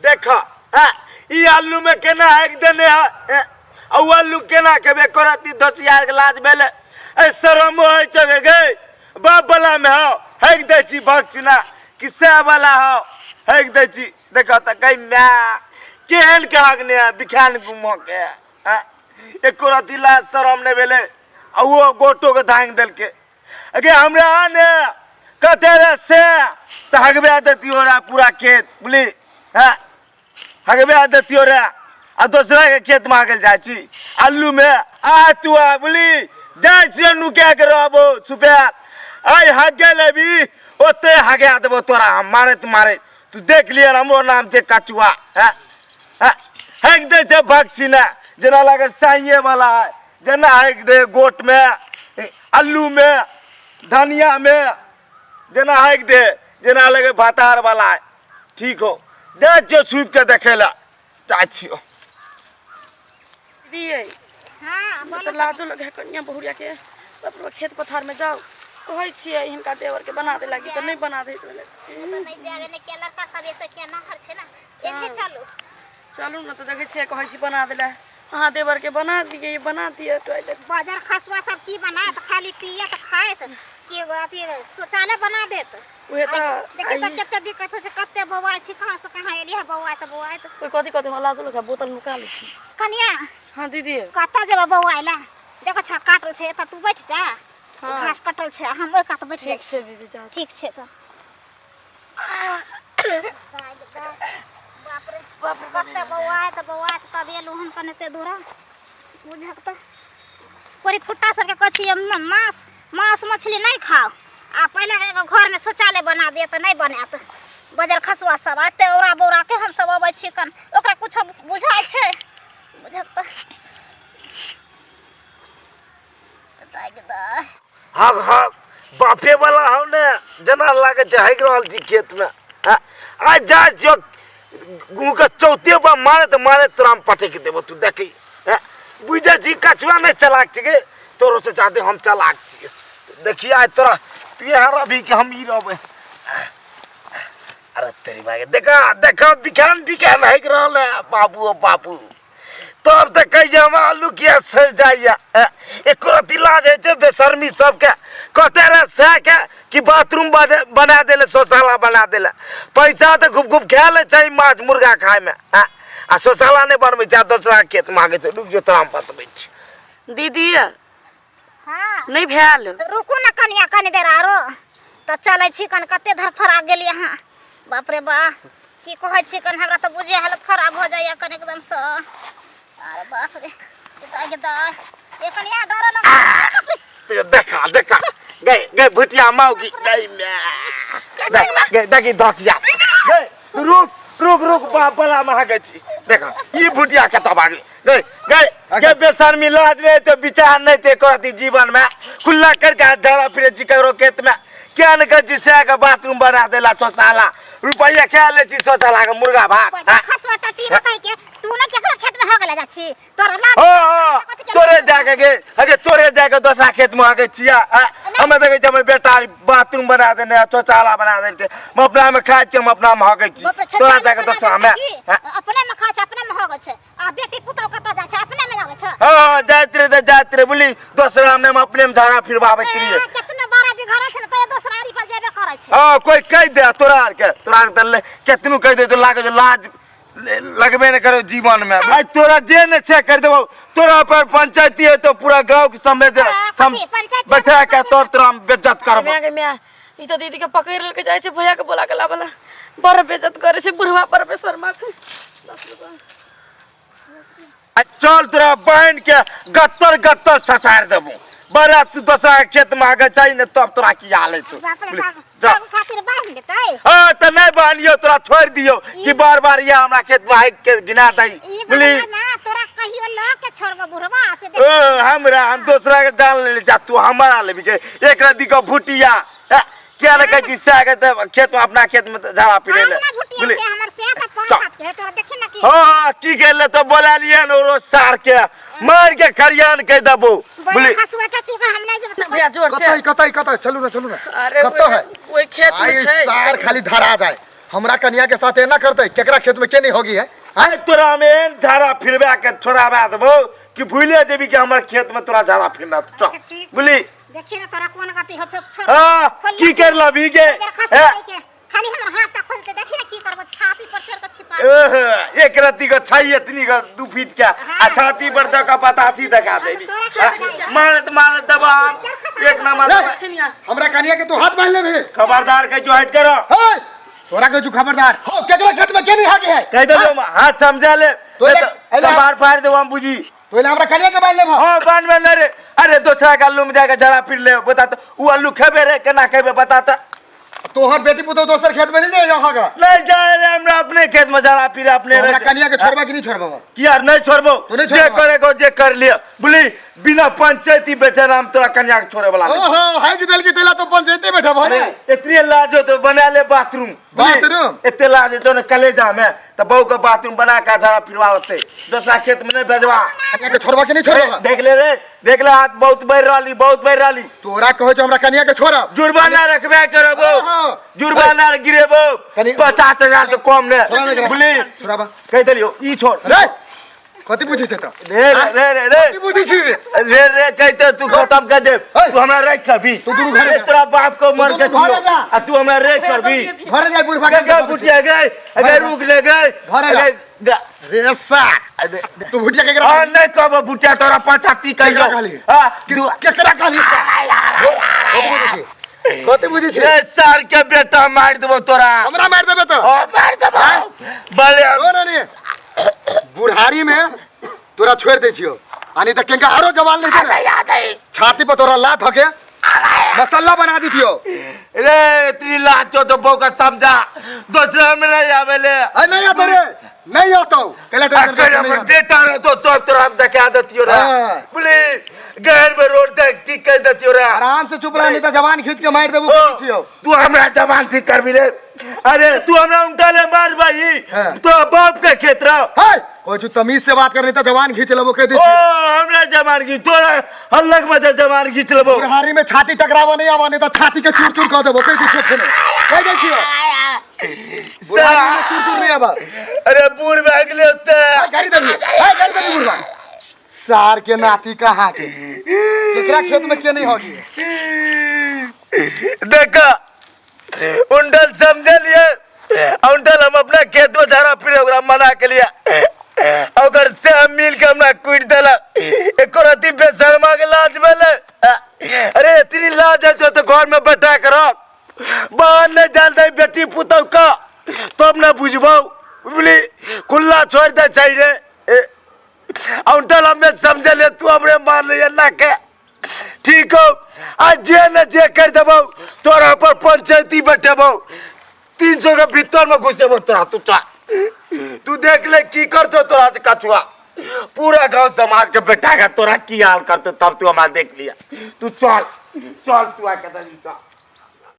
देखो हाँ ई आलू में केना हैक देने है और आलू केना केबे करती 10,000 के लाज बेले ए शरम होय छगे गे बाप वाला में हो हैक दे छी भक्चना किसे वाला हो हैक दे छी देखो त कई मैं केहन के हगने बिखान गुमो के हां एको राती लाज शरम ने बेले आ वो गोटो के धांग देल के अगे हमरा ने कतेरे से त हगबे देती हो रा पूरा खेत बुली हां हगबे देती हो रा आ दूसरा के खेत में आगल जाय छी आलू में आ तू आ बुली जाय छी नुके के रहबो छुपे आई हगे लेबी ओते हगे देबो तोरा मारे तू देख लिया हमरो नाम छे कचुआ हां हग दे छे भक्सीना जना लागे साइए वाला है जना हग दे गोट में आलू में धनिया में जना हग दे जना लगे भातार वाला है ठीक हो दे जो छुप के देखेला चाचियो दिए हां तो लाजो लगे कन्या बहुरिया के अपना खेत पथार में जाओ कहै छियै हिनका देवर के बना दे लागी तो नहीं बना दे तो नहीं जावे ने के लड़का सब एक के ना हर छे ना एने चलो ना तो देखे छियै कहै छी बना देला हां देवर के बना दिए टॉयलेट बाजार खसवा सब की बना तो खाली पिए तो खाए तो के अथी शौचालय बना देत ओहे तो देखि त कते दिक्कत हो कते बौआ छी कहां से कहां एली है बौआ तो कोई कथि लाजो लगा बोतल निकाल छी कन्या हां दीदी कता जेबा बौआ आइला देखो छ काटल छे त तू बैठ जा घास कटल छे हम ओइ कात बैठ ठीक छे दीदी जा ठीक छे तो बाप रे कते बौआ त तब एलु हम कनेते दूरा बुझक त कोरी फुट्टा सर के कछि मांस मछली नहीं खाओ आ पहले घर में शौचालय बना दिए तो नहीं बनात बाजार खसवा सब आते औरा बोरा के हम सब अबै छी कन ओकरा कुछ बुझाय छे बुझक त हाँ बापे वाला हो ने जना लागे हग रहल छी खेत में आज जा जो गु के चौथे पर मारे तोरा हम पटे के देबो तू देखी बुझे छी कछुआ नहीं चलाक छी के तोरो से ज्यादा हम चलाक छी देखिए आज तोरा तू यहाँ भी कि हम ही रहबे अरे तेरी माँ देखा बिखान हग रहल है बाबू तब तक कह हम आलू किया सर जाइया एक रति लाज है जे बेशर्मी सबके कहते रहे से के कि बाथरूम बना देले शौचालय बना देले पैसा तो खूब खा ले चाहिए माछ मुर्गा खाए में आ शौचालय नहीं बनबे जा दूसरा खेत मांगे छै रुक जो तोरा हम बतबै छी दीदी हां नहीं भेल रुकू ना कनिया कनी देर आरो तो चलै छी कन कते धरफर आ गेल यहाँ बाप रे बा की कहै छी कन हमरा तो बुझे हालत खराब हो जाइए कन एकदम से अरे बाप रे ये कनिया डर लग देखा गए भुटिया मौगी गए देखी 10,000 गए रुक बाप वाला महगे छी देखा ई भुटिया कत भागे गए बेशर्मी लाज नहीं तो विचार नहीं थे करती जीवन में खुला करके झड़ा फिरे छी करो खेत में क्या न कर जिसे का बाथरूम बना देला शौचालय रुपया क्या ले छी शौचालय का मुर्गा भात खसवा टट्टी में कह के तू ना केकरो खेत में हगला जा छी तोरा तोरे जाके गे अगे तोरे जाके दोसरा खेत में आगे छिया हम देखे छी हमर बेटा बाथरूम बना देने शौचालय बना देने हम अपना में खाइ छी हम अपना में हगे छी तोरा जाके दोसरा में अपने में खाइ छी अपने में हगे छै आ बेटी पुतौ कत जा छै अपने में जावे छै हां जात रे बोली दोसरा में हम अपने में झाड़ा फिरवाबैत रहिए कितना बड़ा भी घर छै त दोसरा आरी पर जेबे करै छै हां कोई कह दे तोरा त केतनु कह दे तो लागे जो लाज लगबे न करो जीवन में भाई तोरा जे न से कर देबो तोरा पर पंचायती है तो पूरा गांव के समेत बैठा के तब तोरा हम बेइज्जत करबो ई तो दीदी के पकड़ लेके जाय छै भैया के बोला के लाबला बड़ बेइज्जत करे छै बुढ़वा पर पे शर्मा छै चल तोरा बहन के गत्तर ससार देबो बड़ा तू दोसरा खेत में आगे चाहिए न तब तोरा की हाल है जा खातिर बांध देतै हां त नहीं बांधियो तोरा छोड़ दियो कि बार ये हमरा खेत में आके के गिना दई बोली ना तोरा कहियो ल के छोड़बो बुढ़वा से देख हम दूसरा के डाल ले जा तू हमारा लेबी के एक रति को भुटिया क्या न कह जिससे आगे खेत में अपना खेत में झाड़ा पिले ले बोली हमर से का पांच के तोरा देखि ना कि हां की गेले तो बोला लिया न रोज सार के मार के खरियान कह दबो बोली खसवा टट्टी का हम नहीं जब भैया जोर से कतई चलू ना अरे कत है ओई खेत में छै सार खाली धरा जाए हमरा कन्या के साथ एना करते केकरा खेत में के नहीं होगी है अरे तोरा में झाड़ा फिरवा के छोड़ावा देबो कि भूले जेबी कि हमर खेत में तोरा झाड़ा फिरना तो चल बुली देखिए ना तोरा कोन गति हो छ हां की कर लबी के खाली हमर हाथ तक खोल के देखी ना की करबो छाती पर चढ़ के छिपा एक रत्ती को छाई इतनी का 2 फीट का आ छाती पर तो का बतासी दिखा देबी मारत दबा एक नंबर हमरा कन्या के तो हाथ बांध ले भी खबरदार के जो हट करो हे तोरा के जो खबरदार हो केकरा खेत में के नहीं हागे है कह दो हाथ समझा ले तो मार फाड़ दे हम बुझी तो हमरा कन्या के बांध ले हां बांध में न रे अरे दूसरा का आलू में जाके जरा फिर ले बता तो वो आलू खेबे रे केना खेबे बता तो तोहर बेटी पुतो दोसर खेत में नहीं जाओगा नहीं जाए रे हमरा अपने खेत में जरा फिर अपने हमरा कन्या के छोड़बा कि नहीं छोड़बा कि यार नहीं छोड़बो जे करेगो जे कर लिया बोली बिना पंचायती बैठे नाम तोरा कन्या के छोड़े वाला ओहो है कि दिल की तेला तो पंचायती बैठा भने इतनी लाज हो तो बना ले बाथरूम इतने लाज तो न कलेजा में तो बहू का बाथरूम बना के जरा फिरवा होते दूसरा खेत में नहीं भेजवा कन्या के छोड़बा कि नहीं छोड़बा देख ले हाथ बहुत बढ़ रही तोरा कहो जो हमरा कन्या के छोड़ा जुर्माना रखबे करबो जुर्माना गिरेबो 50,000 से कम ने बोली छोड़बा कह देलियो ई छोड़ रे कथि पूछे छ त रे कथि पूछे छी रे कहते तू खत्म कर दे तू हमरा रेख करबी तू दुनु घरे जा तेरा बाप को मर के घरे दियो जा। आ तू हमरा रेख करबी घरे जा बुढ़वा के बुटिया गए अगर रुक ले गए घरे जा। रे सा तू भुटिया के हां नहीं कहबो बुटिया तोरा पचाती कहियो हां केकरा कहली कथि बुझी छी रे सार के बेटा मार देबो तोरा हमरा मार देबे तो मार देबो बले ओ नानी बुढ़ारी में तोरा छोड़ दे छियो आनी त केंगा आरो जवान नहीं दे याद है छाती पर तोरा लात हके मसाला बना दी थियो रे इतनी लाचो तो बहू का समझा दूसरा में नहीं आवेले नहीं आता रे नहीं आता केला टेंशन बेटा रे तो तोरा हम दिखा देतियो रे बोले घर में रोड तक ठीक कर देतियो रे आराम से चुप रह नहीं त जवान खींच के मार देबो छियो तू हमरा जवान ठीक कर भी रे अरे तू हमरा उल्टा ले मार भाई तो बाप के खेत रहो है कोई जो तमीज से बात करनी त जवान खींच लेबो कह दे ओ हमरा जवान की तोरा हल्लक में जवान खींच लेबो बुढ़ारी में छाती टकरावा नहीं आवा नहीं त छाती के चूर चूर कर देबो कह दे छियो कह दे छियो बुढ़ारी में चूर चूर नहीं आवा अरे बूढ़ भाग ले होते गाड़ी दे बुढ़वा सार के नाती कहां के केकरा खेत में के नहीं होगी देखा उंडल समझ लिए उंडल हम अपना खेत में धारा फिर ओकरा मना के लिया अगर से हम मिल के हमरा कुट देला एक रति बेशर्मा के लाज भेले अरे इतनी लाज है जो तो घर में बैठा के रख बाहर नहीं जान दे बेटी पुतौ का तब ना बुझबो बोली खुला छोड़ दे चाहिए उंडल हमें समझ ले तू हमरे मान ले ना के ठीक हो आज जे न जे कर देबो तोरा पर पंचायती बैठेबो 300 के भीतर में घुसेबो तोरा तू देख ले की करतो तोरा से कछुआ पूरा गांव समाज के बेटा का तोरा की हाल करते तब तू हमारा देख लिया तू चल तू आके चल